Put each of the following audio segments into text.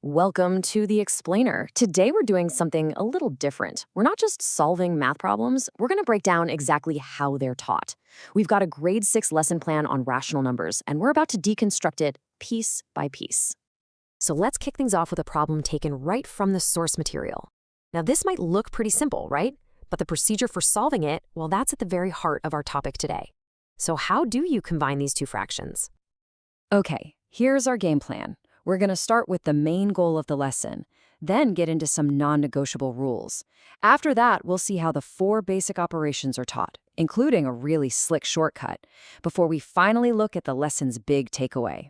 Welcome to the Explainer. Today we're doing something a little different. We're not just solving math problems, we're going to break down exactly how they're taught. We've got a grade 6 lesson plan on rational numbers, and we're about to deconstruct it piece by piece. So let's kick things off with a problem taken right from the source material. Now this might look pretty simple, right? But the procedure for solving it, well, that's at the very heart of our topic today. So how do you combine these two fractions? Okay, here's our game plan. We're going to start with the main goal of the lesson, then get into some non-negotiable rules. After that, we'll see how the 4 basic operations are taught, including a really slick shortcut, before we finally look at the lesson's big takeaway.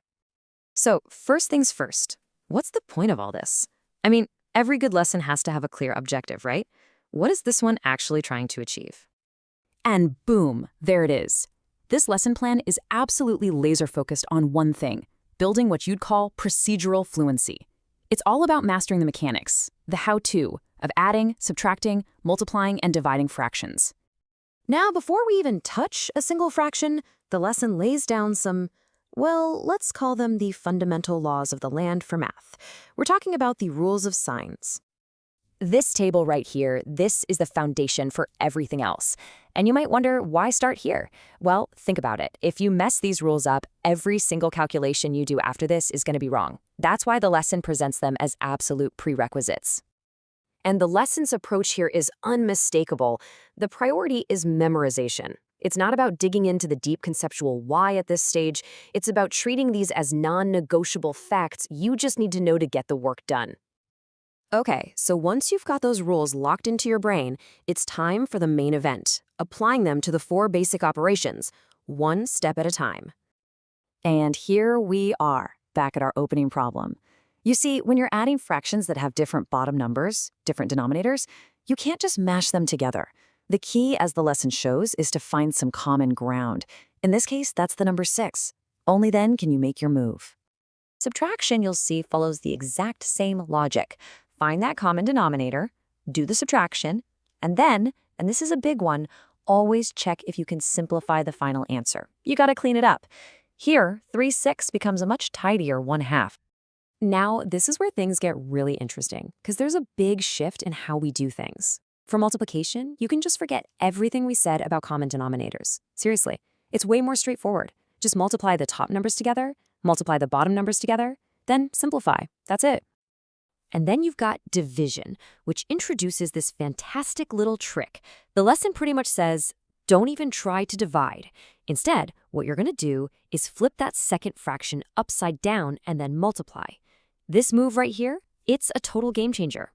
So, first things first, what's the point of all this? I mean, every good lesson has to have a clear objective, right? What is this one actually trying to achieve? And boom, there it is. This lesson plan is absolutely laser-focused on one thing: building what you'd call procedural fluency. It's all about mastering the mechanics, the how-to, of adding, subtracting, multiplying, and dividing fractions. Now, before we even touch a single fraction, the lesson lays down some, well, let's call them the fundamental laws of the land for math. We're talking about the rules of signs. This table right here, this is the foundation for everything else. And you might wonder, why start here? Well, think about it. If you mess these rules up, every single calculation you do after this is going to be wrong. That's why the lesson presents them as absolute prerequisites. And the lesson's approach here is unmistakable. The priority is memorization. It's not about digging into the deep conceptual why at this stage. It's about treating these as non-negotiable facts you just need to know to get the work done. Okay, so once you've got those rules locked into your brain, it's time for the main event, applying them to the 4 basic operations, one step at a time. And here we are, back at our opening problem. You see, when you're adding fractions that have different bottom numbers, different denominators, you can't just mash them together. The key, as the lesson shows, is to find some common ground. In this case, that's the number 6. Only then can you make your move. Subtraction, you'll see, follows the exact same logic. Find that common denominator, do the subtraction, and then, and this is a big one, always check if you can simplify the final answer. You gotta clean it up. Here, 3/6 becomes a much tidier 1/2. Now, this is where things get really interesting, because there's a big shift in how we do things. For multiplication, you can just forget everything we said about common denominators. Seriously, it's way more straightforward. Just multiply the top numbers together, multiply the bottom numbers together, then simplify. That's it. And then you've got division, which introduces this fantastic little trick. The lesson pretty much says, don't even try to divide. Instead, what you're going to do is flip that second fraction upside down and then multiply. This move right here, it's a total game changer.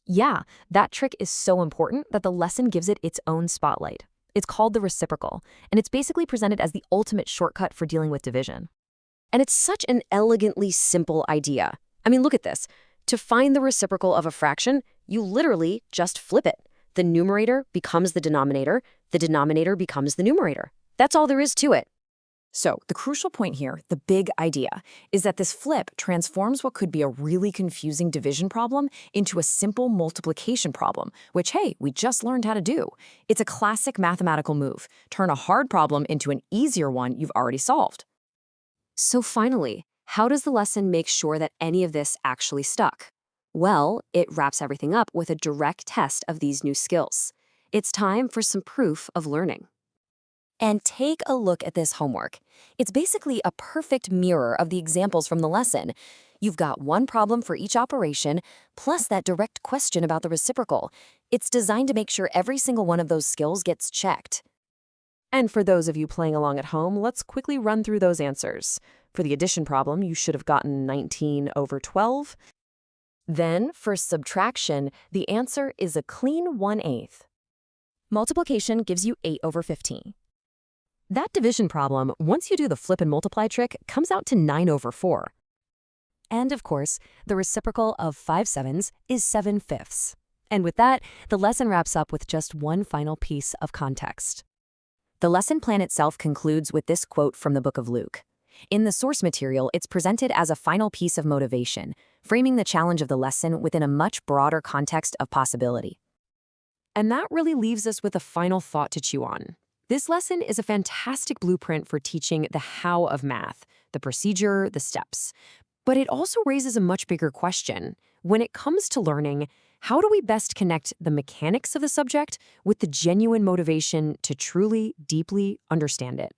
Yeah, that trick is so important that the lesson gives it its own spotlight. It's called the reciprocal, and it's basically presented as the ultimate shortcut for dealing with division. And it's such an elegantly simple idea. I mean, look at this. To find the reciprocal of a fraction, you literally just flip it. The numerator becomes the denominator becomes the numerator. That's all there is to it. So the crucial point here, the big idea, is that this flip transforms what could be a really confusing division problem into a simple multiplication problem, which, hey, we just learned how to do. It's a classic mathematical move. Turn a hard problem into an easier one you've already solved. So finally, how does the lesson make sure that any of this actually stuck? Well, it wraps everything up with a direct test of these new skills. It's time for some proof of learning. And take a look at this homework. It's basically a perfect mirror of the examples from the lesson. You've got one problem for each operation, plus that direct question about the reciprocal. It's designed to make sure every single one of those skills gets checked. And for those of you playing along at home, let's quickly run through those answers. For the addition problem, you should have gotten 19/12. Then, for subtraction, the answer is a clean 1/8. Multiplication gives you 8/15. That division problem, once you do the flip and multiply trick, comes out to 9/4. And of course, the reciprocal of 5/7 is 7/5. And with that, the lesson wraps up with just one final piece of context. The lesson plan itself concludes with this quote from the book of Luke. In the source material, it's presented as a final piece of motivation, framing the challenge of the lesson within a much broader context of possibility. And that really leaves us with a final thought to chew on. This lesson is a fantastic blueprint for teaching the how of math, the procedure, the steps. But it also raises a much bigger question. When it comes to learning, how do we best connect the mechanics of the subject with the genuine motivation to truly, deeply understand it?